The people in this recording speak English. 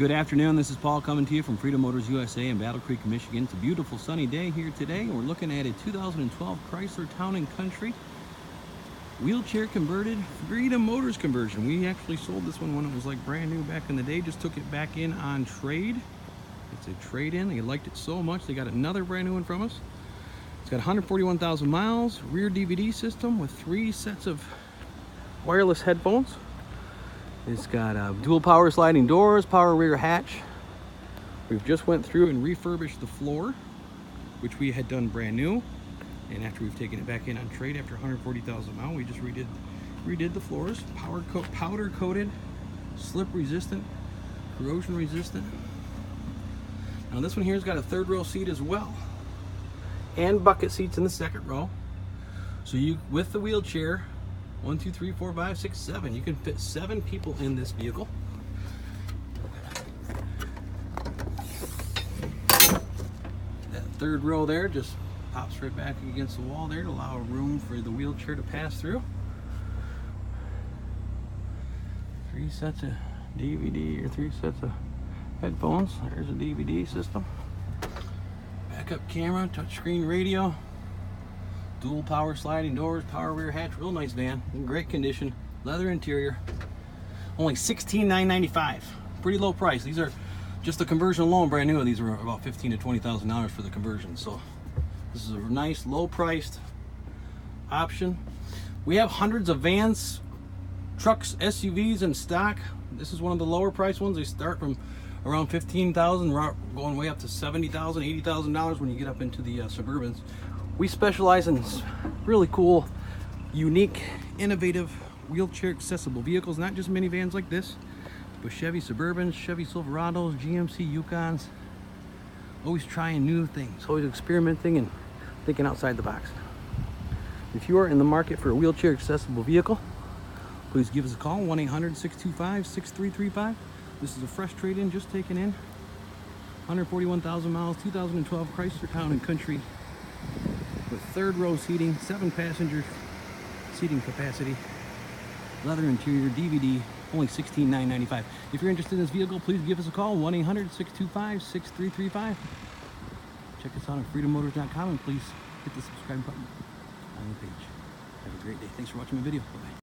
Good afternoon, this is Paul coming to you from Freedom Motors USA in Battle Creek, Michigan. It's a beautiful sunny day here today, and we're looking at a 2012 Chrysler Town & Country wheelchair converted Freedom Motors conversion. We actually sold this one when it was like brand new back in the day, just took it back in on trade. It's a trade-in. They liked it so much they got another brand new one from us. It's got 141,000 miles, rear DVD system with 3 sets of wireless headphones. It's got dual power sliding doors, power rear hatch. We've just went through and refurbished the floor, which we had done brand new. And after we've taken it back in on trade after 140,000 miles, we just redid the floors. Powder coated, slip resistant, corrosion resistant. Now this one here's got a 3rd row seat as well, and bucket seats in the 2nd row. So you, with the wheelchair, 1, 2, 3, 4, 5, 6, 7. You can fit 7 people in this vehicle. That 3rd row there just pops right back against the wall there to allow room for the wheelchair to pass through. 3 sets of DVD or 3 sets of headphones. There's a DVD system. Backup camera, touchscreen radio. Dual power sliding doors, power rear hatch. Real nice van, in great condition. Leather interior. Only $16,995. Pretty low price. These are just the conversion alone, brand new. These were about $15,000 to $20,000 for the conversion. So this is a nice, low-priced option. We have hundreds of vans, trucks, SUVs in stock. This is one of the lower-priced ones. They start from around $15,000, going way up to $70,000, $80,000 when you get up into the Suburbans. We specialize in really cool, unique, innovative, wheelchair accessible vehicles, not just minivans like this, but Chevy Suburbans, Chevy Silverados, GMC Yukons. Always trying new things, always experimenting and thinking outside the box. If you are in the market for a wheelchair accessible vehicle, please give us a call, 1-800-625-6335. This is a fresh trade-in, just taken in. 141,000 miles, 2012 Chrysler Town & Country with 3rd row seating, 7 passenger seating capacity, leather interior, DVD, only $16,995. If you're interested in this vehicle, please give us a call, 1-800-625-6335. Check us out on freedommotors.com and please hit the subscribe button on the page. Have a great day. Thanks for watching my video. Bye-bye.